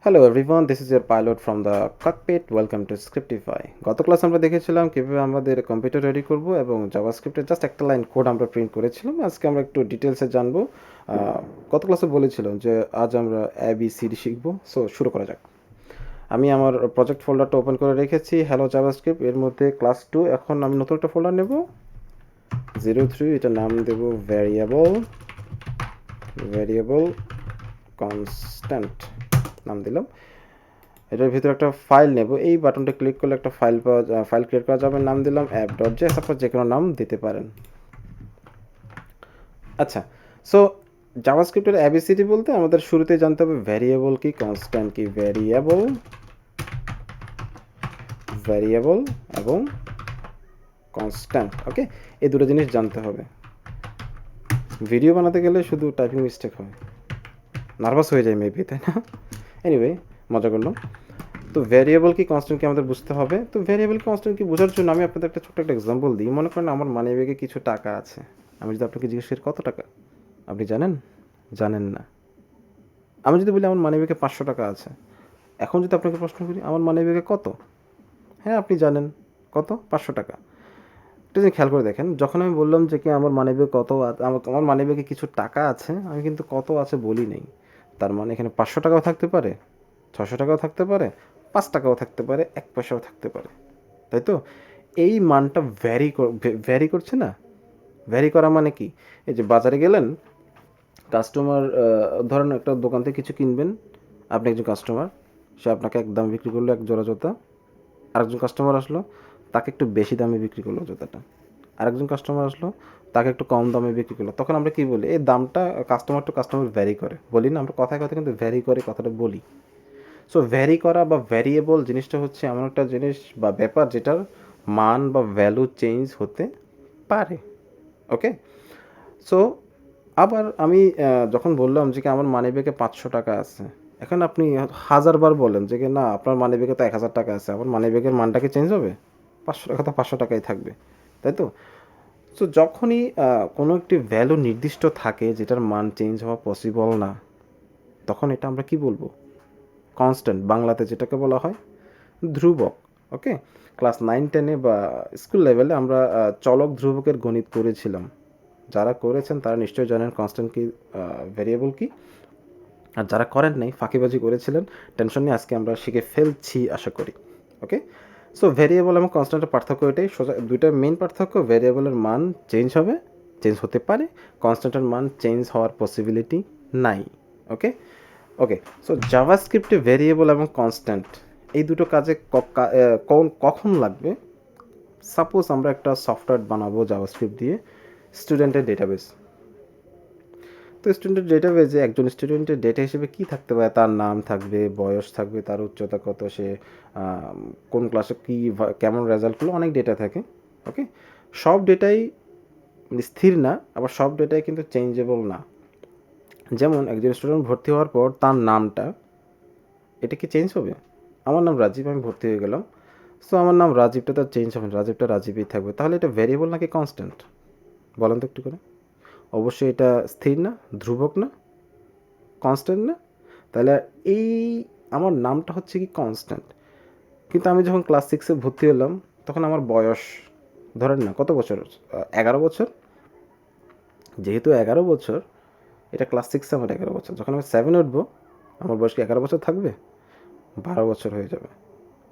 Hello everyone, this is your pilot from the cockpit. Welcome to Scriptify. গত class আমরা দেখেছিলাম কীভাবে আমাদের কম্পিউটার রেডি করব এবং জাভাস্ক্রিপ্টের জাস্ট একটা লাইন কোড আমরা প্রিন্ট করেছিলাম। আজকে আমরা একটু ডিটেলসে জানবো। গত ক্লাসে বলেছিলাম যে আজ আমরা ABCD শিখবো। সো শুরু করা যাক। আমি আমার প্রজেক্ট ফোল্ডারটা ওপেন করে রেখেছি, হ্যালো জাভাস্ক্রিপ্ট। এর মধ্যে ক্লাস 2। এখন আমি নতুন একটা ফোল্ডার নেব 03। এটা নাম দেব ভ্যারিয়েবল কনস্ট্যান্ট নাম দিলাম। এটার ভিতরে একটা ফাইল নেব। এই বাটনটা ক্লিক করলে একটা ফাইল ক্রিয়েট করা যাবে। নাম দিলাম app.js। আপনার যে কোনো নাম দিতে পারেন। আচ্ছা, সো জাভাস্ক্রিপ্টের ABCD বলতে আমাদের শুরুতেই জানতে হবে ভ্যারিয়েবল কি, কনস্ট্যান্ট কি। ভ্যারিয়েবল এবং কনস্ট্যান্ট, ওকে, এই দুটো জিনিস জানতে হবে। ভিডিও বানাতে গেলে শুধু টাইপিং মিস্টেক হয়, নার্ভাস হয়ে যায় মেবি, তাই না? এনিওয়ে, মজা করলাম। তো ভ্যারিয়েবল কি কনস্ট্যান্ট কি আমাদের বুঝতে হবে। তো ভ্যারিয়েবল কনস্ট্যান্ট কি বোঝার জন্য আমি আপনাদের একটা ছোট্ট একটা এক্সাম্পল দিই। মনে করেন আমার মানি ব্যাগে কিছু টাকা আছে। আমি যদি আপনাকে জিজ্ঞেস করি কত টাকা, আপনি জানেন? জানেন না। আমি যদি বলি আমার মানি ব্যাগে 500 টাকা আছে, এখন যদি আপনাকে প্রশ্ন করি আমার মানি ব্যাগে কত, হ্যাঁ আপনি জানেন কত, 500 টাকা। একটা জিনিস খেয়াল করে দেখেন, যখন আমি বললাম যে কি আমার মানি ব্যাগে কত, আমার মানি ব্যাগে কিছু টাকা আছে, আমি কিন্তু কত আছে বলি নেই। তার মানে এখানে 500 টাকাও থাকতে পারে, 600 টাকাও থাকতে পারে, 5 টাকাও থাকতে পারে, 1 পয়সাও থাকতে পারে, তাই তো? এই মানটা ভ্যারি করছে না? ভ্যারি করা মানে কি? এই যে বাজারে গেলেন, কাস্টমার, ধরেন একটা দোকান থেকে কিছু কিনবেন, আপনি একজন কাস্টমার, সে আপনাকে এক দাম বিক্রি করলো এক জোড়া জুতা। আরেকজন কাস্টমার আসলো, তাকে একটু বেশি দামে বিক্রি করলো জুতাটা। আরেকজন কাস্টমার আসলো, তাকে একটু কম দামে বিক্রি করলো। তখন আমরা কি বলি? এই দামটা কাস্টমার টু কাস্টমার ভ্যারি করে, বলি না? আমরা কথায় কথায় কিন্তু ভ্যারি করে কথাটা বলি। সো ভ্যারি করা বা ভ্যারিয়েবল জিনিসটা হচ্ছে এমন একটা জিনিস বা ব্যাপার যেটার মান বা ভ্যালু চেঞ্জ হতে পারে, ওকে। সো আবার আমি যখন বললাম যে কি আমার মানিব্যাগে 500 টাকা আছে, এখন আপনি 1000বার বলেন যে কি না আপনার মানিব্যাগে তো 1000 টাকা আছে, আমার মানিব্যাগের মানটা কি চেঞ্জ হবে? 500 টাকা তো 500 টাকাই থাকবে, তাই তো? সো যখনই কোনো একটি ভ্যালু নির্দিষ্ট থাকে যেটার মান চেঞ্জ হওয়া পসিবল না, তখন এটা আমরা কি বলবো? কনস্ট্যান্ট, বাংলাতে যেটাকে বলা হয় ধ্রুবক, ওকে। ক্লাস 9-10-এ বা স্কুল লেভেলে আমরা চলক ধ্রুবকের গণিত করেছিলাম। যারা করেছেন তারা নিশ্চয়ই জানেন কনস্ট্যান্ট কি, ভ্যারিয়েবল কি। আর যারা করেন নাই, ফাঁকিবাজি করেছিলেন, টেনশন নিয়ে আজকে আমরা শিখে ফেলছি আশা করি, ওকে। সো ভ্যারিয়েবল এবং কনস্ট্যান্টের পার্থক্য এটাই, সোজা দুইটা মেইন পার্থক্য। ভ্যারিয়েবলের মান চেঞ্জ হবে, চেঞ্জ হতে পারে, কনস্ট্যান্টের মান চেঞ্জ হওয়ার পসিবিলিটি নাই, ওকে। ওকে, সো জাভাস্ক্রিপ্টে ভ্যারিয়েবল এবং কনস্ট্যান্ট এই দুটো কাজে কখন লাগবে? সাপোজ আমরা একটা সফটওয়্যার বানাবো জাভাস্ক্রিপ্ট দিয়ে, স্টুডেন্টের ডেটাবেস। তো স্টুডেন্টের ডেটাবেসে একজন স্টুডেন্টের ডেটা হিসেবে কী থাকতে পারে? তার নাম থাকবে, বয়স থাকবে, তার উচ্চতা কত, সে কোন ক্লাসে কী কেমন রেজাল্ট করলো, অনেক ডেটা থাকে, ওকে। সব ডেটাই স্থির না, আবার সব ডেটাই কিন্তু চেঞ্জেবল না। যেমন একজন স্টুডেন্ট ভর্তি হওয়ার পর তার নামটা, এটা কি চেঞ্জ হবে? আমার নাম রাজীব, আমি ভর্তি হয়ে গেলাম, সো আমার নাম রাজীবটা তো চেঞ্জ হবে না, রাজীবটা রাজীবই থাকবে। তাহলে এটা ভ্যারিয়েবল নাকি কনস্ট্যান্ট? বলেন তো একটু করে। অবশ্যই এটা স্থির না, ধ্রুবক না, কনস্ট্যান্ট না। তাহলে এই আমার নামটা হচ্ছে কি কনস্ট্যান্ট। কিন্তু আমি যখন ক্লাস 6-এ ভর্তি হলাম, তখন আমার বয়স ধরেন না কত বছর, 11 বছর। যেহেতু 11 বছর, এটা ক্লাস 6-এ আমার 11 বছর। যখন আমি 7-এ উঠবো, আমার বয়স কি 11 বছর থাকবে? 12 বছর হয়ে যাবে।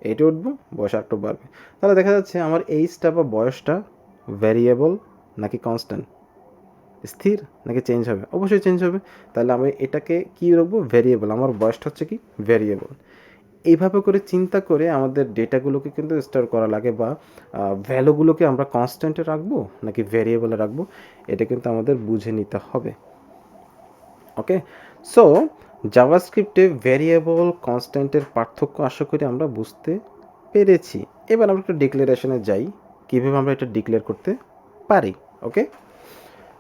8-এ উঠবো, বয়স একটু বাড়বে। তাহলে দেখা যাচ্ছে আমার এইজটা বা বয়সটা ভ্যারিয়েবল নাকি কনস্ট্যান্ট? স্থির নাকি চেঞ্জ হবে? অবশ্যই চেঞ্জ হবে। তাহলে আমি এটাকে কী রাখবো? ভ্যারিয়েবল। আমার বয়সটা হচ্ছে কি ভ্যারিয়েবল। এইভাবে করে চিন্তা করে আমাদের ডেটাগুলোকে কিন্তু স্টোর করা লাগে, বা ভ্যালুগুলোকে আমরা কনস্ট্যান্টে রাখবো নাকি ভ্যারিয়েবলে রাখবো, এটা কিন্তু আমাদের বুঝে নিতে হবে, ওকে। সো জাভাস্ক্রিপ্টে ভ্যারিয়েবল কনস্ট্যান্টের পার্থক্য আশা করি আমরা বুঝতে পেরেছি। এবার আমরা একটু ডিক্লারেশনে যাই, কীভাবে আমরা এটা ডিক্লেয়ার করতে পারি, ওকে।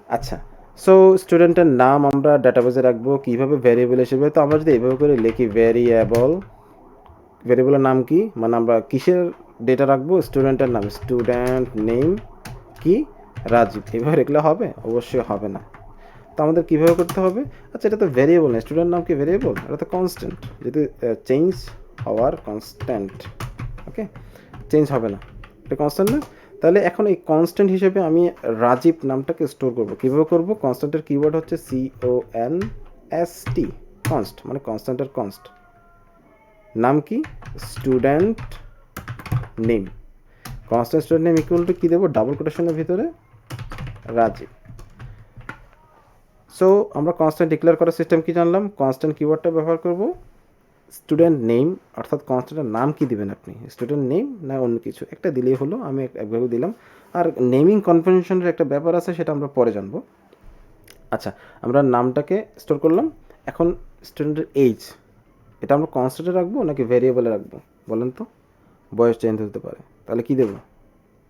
আচ্ছা, সো স্টুডেন্টের নাম আমরা ডাটাবেসে রাখবো কীভাবে? ভ্যারিয়েবল হিসেবে। তো আমরা যদি এভাবে করে লিখি ভ্যারিয়েবলের নাম কি, মানে আমরা কিসের ডেটা রাখবো? স্টুডেন্টের নাম, স্টুডেন্ট নেম কি রাজীব, এভাবে লিখলে হবে? অবশ্যই হবে না। তো আমাদের কীভাবে করতে হবে? আচ্ছা, এটা তো ভ্যারিয়েবল না, স্টুডেন্ট নাম কি ভ্যারিয়েবল? এটা তো কনস্ট্যান্ট, যদি চেঞ্জ হওয়ার কনস্ট্যান্ট, ওকে, চেঞ্জ হবে না, এটা কনস্ট্যান্ট না। তাহলে এখন এই কনস্ট্যান্ট হিসেবে আমি রাজীব নামটাকে স্টোর করব। কীভাবে করব? কনস্ট্যান্টের কিওয়ার্ড হচ্ছে CONST, কনস্ট, মানে কনস্ট্যান্টের কনস্ট। নাম কি? Student name. Constant student name equal to কী দেবো? ডাবল কোটেশনের ভিতরে রাজীব। সো আমরা কনস্ট্যান্ট ডিক্লেয়ার করার সিস্টেম কি জানলাম? কনস্ট্যান্ট কিওয়ার্ডটা ব্যবহার করব। স্টুডেন্ট নেম, অর্থাৎ কনস্ট্যান্টের নাম কি দিবেন আপনি? স্টুডেন্ট নেম না অন্য কিছু একটা দিলেই হলো, আমি একভাবে দিলাম। আর নেমিং কনভেনশনের একটা ব্যাপার আছে, সেটা আমরা পরে জানবো। আচ্ছা, আমরা নামটাকে স্টোর করলাম। এখন স্টুডেন্টের এইজ, এটা আমরা কনস্ট্যান্টে রাখবো নাকি ভ্যারিয়েবলে রাখবো বলেন তো? বয়স চেঞ্জ হতে পারে, তাহলে কি দেবো?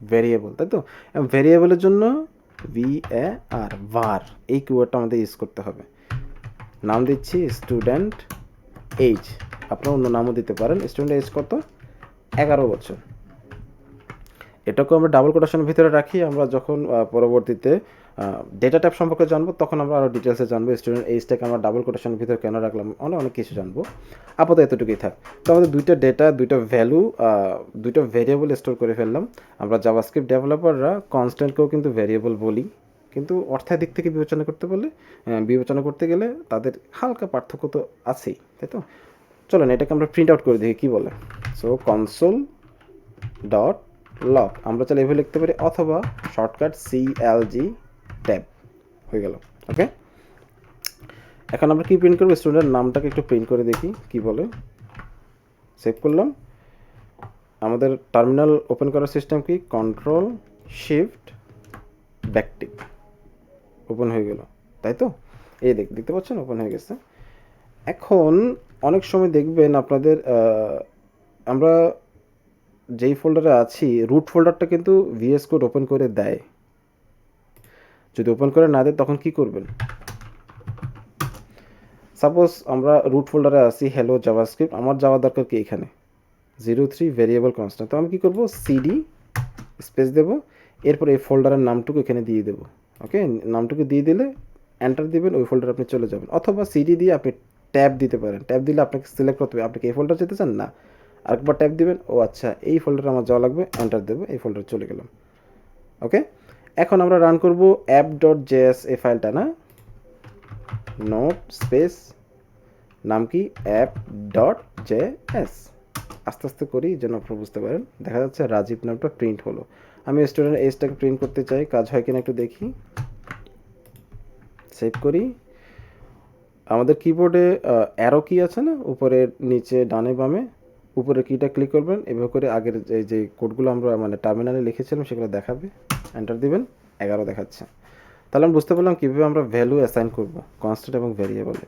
ভ্যারিয়েবল, তাই তো? এবং ভ্যারিয়েবলের জন্য var, এই কিওয়ার্ডটা আমাদের ইউজ করতে হবে। নাম দিচ্ছি স্টুডেন্ট এইজ, আপনারা অন্য নামও দিতে পারেন। স্টুডেন্ট এইজ কত? 11 বছর। এটাকেও আমরা ডাবল কোটেশনের ভিতরে রাখি। আমরা যখন পরবর্তীতে ডেটা টাইপ সম্পর্কে জানবো, তখন আমরা আরও ডিটেলসে জানবো। স্টুডেন্ট এইজটাকে আমরা ডাবল কোটেশনের ভিতরে কেন রাখলাম, অনেক কিছু জানবো। আপাতত এতটুকুই থাক। তো আমাদের দুইটা ডেটা, দুইটা ভ্যালু, দুইটা ভেরিয়েবল স্টোর করে ফেললাম। আমরা জাভাস্ক্রিপ্ট ডেভেলপাররা কনস্ট্যান্টকেও কিন্তু ভেরিয়েবল বলি, কিন্তু অর্থের দিক থেকে বিবেচনা করতে গেলে তাদের হালকা পার্থক্য তো আছেই, তাই তো? চলেন এটাকে আমরা প্রিন্ট আউট করে দেখি কী বলে। সো কনসোল ডট লগ, আমরা চাইলে এভাবে লিখতে পারি, অথবা শর্টকাট CLG ট্যাব, হয়ে গেল। ওকে, এখন আমরা কি প্রিন্ট করবো? স্টুডেন্ট নামটাকে একটু প্রিন্ট করে দেখি কি বলে। সেভ করলাম। আমাদের টার্মিনাল ওপেন করার সিস্টেম কি? কন্ট্রোল শিফট ব্যাকটিক, ওপেন হয়ে গেল, তাই তো? এই দেখতে পাচ্ছেন ওপেন হয়ে গেছে। এখন অনেক সময় দেখবেন আপনাদের আমরা যেই ফোল্ডারে আছি, রুট ফোল্ডারটা কিন্তু VS কোড ওপেন করে দেয়। যদি ওপেন করে না দেয় তখন কি করবেন? সাপোজ আমরা রুট ফোল্ডারে আছি, হ্যালো জাভাস্ক্রিপ্ট, আমার যাওয়া দরকার কি এখানে 03 ভেরিয়েবল কনস্ট্যান্ট। তো আমি কী করবো? CD স্পেস দেবো, এরপর এই ফোল্ডারের নামটুকু এখানে দিয়ে দেবো। ওকে, নামটুকু দিয়ে দিলে এন্টার দিবেন, ওই ফোল্ডারে আপনি চলে যাবেন। অথবা CD দিয়ে আপনি ট্যাব দিতে পারেন। ট্যাব দিলে আপনাকে সিলেক্ট করতে হবে আপনি কি এই ফোল্ডার যেতে চান না। আরেকবার ট্যাব দিবেন, ও আচ্ছা এই ফোল্ডারে আমার যাওয়া লাগবে, এন্টার দেবো, এই ফোল্ডারে চলে গেলাম। ওকে, এখন আমরা রান করব app.js, এই ফাইলটা না, নোট স্পেস নাম কি? app.js। আস্তে আস্তে করি যেন আপনারা বুঝতে পারেন। দেখা যাচ্ছে রাজীব নামটা প্রিন্ট হলো। আমি স্টুডেন্ট এইজটাকে প্রিন্ট করতে চাই, কাজ হয় কিনা একটু দেখি। সেভ করি। আমাদের কিবোর্ডে অ্যারো কি আছে না, উপরে নিচে ডানে বামে, উপরে কিটা ক্লিক করবেন, এভাবে করে আগের যে কোডগুলো আমরা মানে টার্মিনালে লিখেছিলাম সেগুলো দেখাবে, এন্টার দিবেন, 11 দেখাচ্ছে। তাহলে আমি বুঝতে পারলাম কীভাবে আমরা ভ্যালু অ্যাসাইন করব কনস্ট্যান্ট এবং ভ্যারিয়েবলে।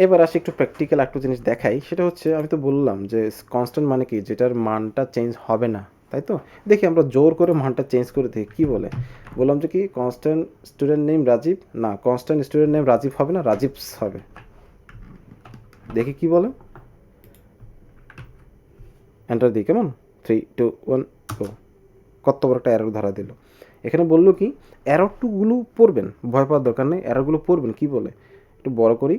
এবার আসি একটু প্র্যাকটিক্যাল একটু জিনিস দেখাই। সেটা হচ্ছে, আমি তো বললাম যে কনস্ট্যান্ট মানে কি? যেটার মানটা চেঞ্জ হবে না, তাই তো? দেখি আমরা জোর করে মানটা চেঞ্জ করে দেখি কী বলে। বললাম যে কি, কনস্ট্যান্ট স্টুডেন্ট নেম রাজীব, না কনস্ট্যান্ট স্টুডেন্ট নেম রাজীব হবে না, রাজীবস হবে। দেখি কি বলে, এন্টার দিই, কেমন? 3 2 1 গো। কত বড় একটা এরর ধরা দিল। এখানে বললো কি, এররটুগুলো পড়বেন, ভয় পাওয়ার দরকার নেই, এররগুলো পড়বেন। কি বলে একটু বড় করি,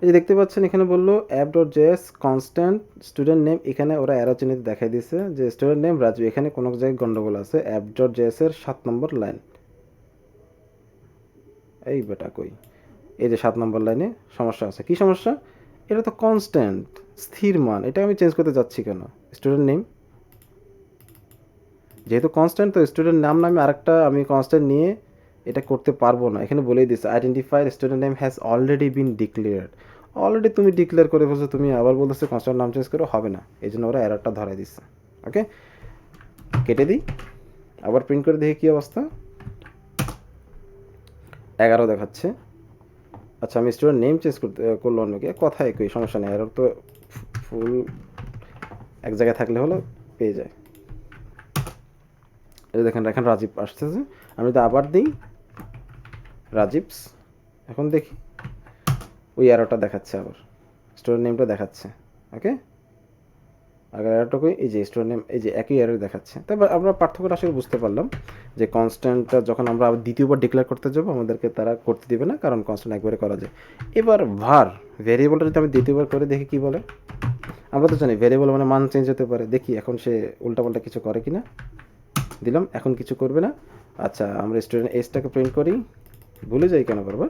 এই যে দেখতে পাচ্ছেন এখানে বললো app.js কনস্ট্যান্ট স্টুডেন্ট নেম, এখানে ওরা অ্যারো চিহ্নিত দেখাই দিয়েছে যে স্টুডেন্ট নেম রাজু। এখানে কোনো জায়গায় গন্ডগোল আছে। app.js এর 7 নম্বর লাইন, এই বেটা কই, এই যে 7 নম্বর লাইনে সমস্যা আছে। কি সমস্যা? এটা তো কনস্ট্যান্ট, স্থির মান, এটা আমি চেঞ্জ করতে যাচ্ছি কেন? স্টুডেন্ট নেম যেহেতু কনস্ট্যান্ট, তো স্টুডেন্ট নাম নামে আরেকটা আমি কনস্ট্যান্ট নিয়ে এটা করতে পারবো না। এখানে বলেই দিচ্ছে identifier student name has already been declared. Already তুমি ডিক্লেয়ার করে ফেলছো, তুমি আবার বলতেছো কনস্ট্যান্ট নাম চেঞ্জ করে হবে না, এই জন্য ওরা এররটা ধরাই দিচ্ছে। ওকে, কেটে দিই, আবার প্রিন্ট করে দেখি কী অবস্থা। 11 দেখাচ্ছে। আচ্ছা, আমি স্টুডেন্ট নেম চেঞ্জ করলো অন্যকে, কথা একই, সমস্যা নেই। এরর তো ফুল এক জায়গায় থাকলে হলো পেয়ে যায়। এই দেখেন এখন রাজীব আসতেছে, আমি তো আবার দিই রাজীবস। এখন দেখি ওই এররটা দেখাচ্ছে, আবার স্টুডেন্ট নেমটা দেখাচ্ছে। ওকে, আগের এররটা এই যে স্টুডেন্ট নেম এই যে একই এরর দেখাচ্ছে। তারপর আমরা পার্থক্যটা আসলে বুঝতে পারলাম যে কনস্ট্যান্টটা যখন আমরা দ্বিতীয়বার ডিক্লেয়ার করতে যাবো আমাদেরকে তারা করতে দিবে না, কারণ কনস্ট্যান্ট একবারে করা যায়। এবার ভার ভেরিয়েবলটা যদি আমি দ্বিতীয়বার করে দেখি কি বলে। আমরা তো জানি ভেরিয়েবল মানে মান চেঞ্জ হতে পারে। দেখি এখন সে উল্টাপাল্টা কিছু করে কি না। দিলাম, এখন কিছু করবে না। আচ্ছা, আমরা স্টুডেন্ট এজটাকে প্রিন্ট করি। ভুলে যাই কেন বারবার।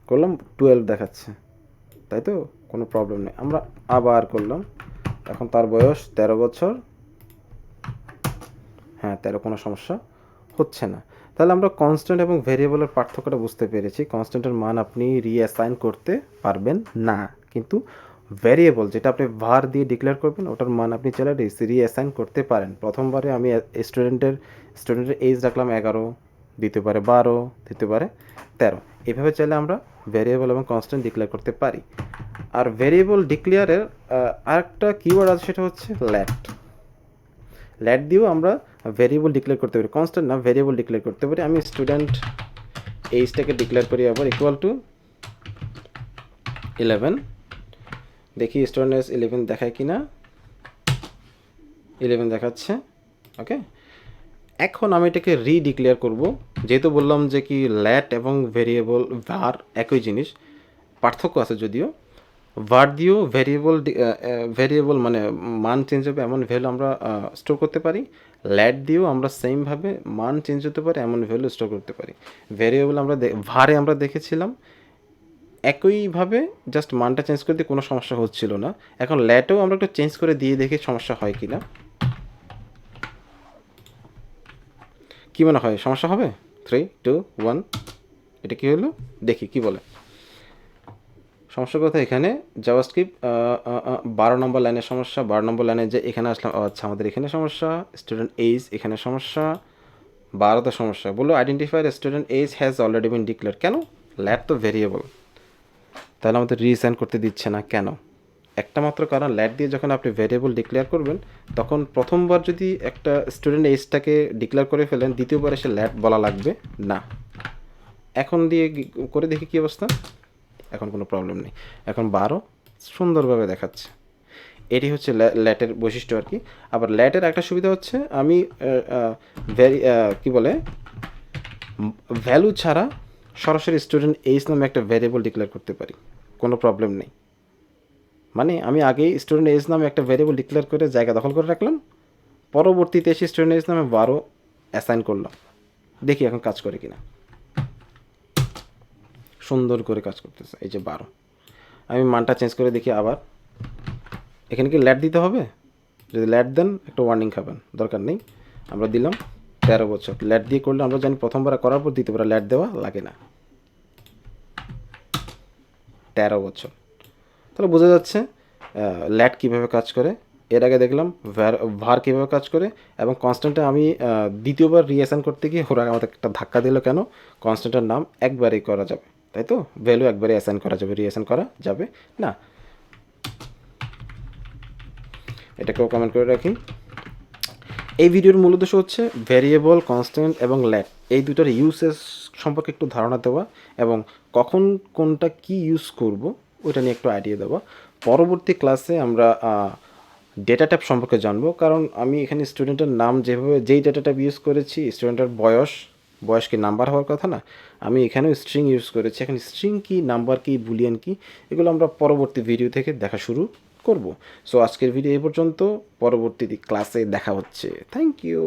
করলাম, 12 দেখাচ্ছে, তাই তো, কোনো প্রবলেম নেই। আমরা আবার করলাম, এখন তার বয়স 13 বছর। হ্যাঁ 13, কোনো সমস্যা হচ্ছে না। তাহলে আমরা কনস্ট্যান্ট এবং ভেরিয়েবলের পার্থক্যটা বুঝতে পেরেছি। কনস্ট্যান্টের মান আপনি রিঅ্যাসাইন করতে পারবেন না, কিন্তু ভেরিয়েবল যেটা আপনি var দিয়ে ডিক্লেয়ার করবেন ওটার মান আপনি চাইলে রিঅ্যাসাইন করতে পারেন। প্রথমবারে আমি স্টুডেন্টের এজ রাখলাম 11, দ্বিতীয়বারে 12, তৃতীয়বারে 13। এইভাবে চাইলে আমরা ভেরিয়েবল এবং কনস্ট্যান্ট ডিক্লেয়ার করতে পারি। আর ভেরিয়েবল ডিক্লেয়ারের আরেকটা কিওয়ার্ড আছে, সেটা হচ্ছে ল্যাট দিয়েও আমরা ভেরিয়েবল ডিক্লেয়ার করতে পারি। কনস্ট্যান্ট না, ভেরিয়েবল ডিক্লেয়ার করতে পারি। আমি স্টুডেন্ট এইজটাকে ডিক্লেয়ার করি আবার ইকুয়াল টু 11। দেখি স্টুডেন্ট এজ 11 দেখায় কি না। 11 দেখাচ্ছে। ওকে, এখন আমি এটাকে রিডিক্লেয়ার করব। যেহেতু বললাম যে কি ল্যাট এবং ভেরিয়েবল var একই জিনিস, পার্থক্য আছে যদিও। var দিয়েও ভেরিয়েবল মানে মান চেঞ্জ হবে এমন ভ্যালু আমরা স্টোর করতে পারি। ল্যাট দিয়েও আমরা সেমভাবে মান চেঞ্জ হতে পারে এমন ভ্যালু স্টোর করতে পারি। ভেরিয়েবল আমরা ভারে আমরা দেখেছিলাম একইভাবে জাস্ট মানটা চেঞ্জ করে দিয়ে কোনো সমস্যা হচ্ছিল না। এখন ল্যাটেও আমরা একটু চেঞ্জ করে দিয়ে দেখি সমস্যা হয় কি না। কী মনে হয় সমস্যা হবে? 3, 2, 1, এটা কী হলো দেখি কি বলে। সমস্যার কথা এখানে জাভাস্ক্রিপ্ট 12 নম্বর লাইনের সমস্যা। 12 নম্বর লাইনে যে এখানে আসলাম, আচ্ছা আমাদের এখানে সমস্যা। স্টুডেন্ট এইজ এখানে সমস্যা, 12তে সমস্যা। বললো identify student age has already been declare. কেন? ল্যাট তো ভেরিয়েবল, তাহলে আমাদের রিসাইন করতে দিচ্ছে না কেন? একটা মাত্র কারণ, ল্যাট দিয়ে যখন আপনি ভেরিয়েবল ডিক্লেয়ার করবেন তখন প্রথমবার যদি একটা স্টুডেন্ট এইজটাকে ডিক্লেয়ার করে ফেলেন, দ্বিতীয়বার এসে ল্যাট বলা লাগবে না। এখন দিয়ে করে দেখি কী অবস্থা। এখন কোনো প্রবলেম নেই, এখন 12 সুন্দরভাবে দেখাচ্ছে। এটি হচ্ছে ল্যাটের বৈশিষ্ট্য আর কি। আবার ল্যাটের একটা সুবিধা হচ্ছে আমি কী বলে ভ্যালু ছাড়া সরাসরি স্টুডেন্ট এইজ নামে একটা ভ্যারিয়েবল ডিক্লেয়ার করতে পারি, কোনো প্রবলেম নেই। মানে আমি আগেই স্টুডেন্ট এজ নামে একটা ভ্যারিয়েবল ডিক্লেয়ার করে জায়গা দখল করে রাখলাম, পরবর্তীতে এসে স্টুডেন্ট এজ নামে 12 অ্যাসাইন করলাম। দেখি এখন কাজ করে কিনা। সুন্দর করে কাজ করতেছে, এই যে 12। আমি মানটা চেঞ্জ করে দেখি আবার। এখানে কি ল্যাট দিতে হবে? যদি ল্যাট দেন একটা ওয়ার্নিং খাবেন, দরকার নেই। আমরা দিলাম 13 বছর। ল্যাট দিয়ে করলে আমরা জানি প্রথমবার করার পর দ্বিতীয়বার ল্যাট দেওয়া লাগে না। 13 বছর, তাহলে বোঝা যাচ্ছে ল্যাট কীভাবে কাজ করে। এর আগে দেখলাম ভার কীভাবে কাজ করে, এবং কনস্ট্যান্টে আমি দ্বিতীয়বার রিঅ্যাসাইন করতে গিয়ে ওরা আমাদের একটা ধাক্কা দিল কেন? কনস্ট্যান্টের নাম একবারেই করা যাবে, তাই তো, ভ্যালু একবারে অ্যাসাইন করা যাবে, রিঅ্যাসাইন করা যাবে না। এটাকেও কমেন্ট করে রাখি। এই ভিডিওর মূল উদ্দেশ্য হচ্ছে ভ্যারিয়েবল, কনস্ট্যান্ট এবং ল্যাট এই দুটার ইউসেজ সম্পর্কে একটু ধারণা দেওয়া, এবং কখন কোনটা কি ইউজ করব ওটা নিয়ে একটু আইডিয়া দেওয়া। পরবর্তী ক্লাসে আমরা ডেটা টাইপ সম্পর্কে জানবো, কারণ আমি এখানে স্টুডেন্টের নাম যেই ডেটা টাইপ ইউজ করেছি, স্টুডেন্টের বয়স কি নাম্বার হওয়ার কথা না, আমি এখানেও স্ট্রিং ইউজ করেছি। এখন স্ট্রিং কি, নাম্বার কি, বুলিয়ান কি, এগুলো আমরা পরবর্তী ভিডিও থেকে দেখা শুরু করব। সো আজকের ভিডিও এই পর্যন্ত, পরবর্তী ক্লাসে দেখা হচ্ছে। Thank you.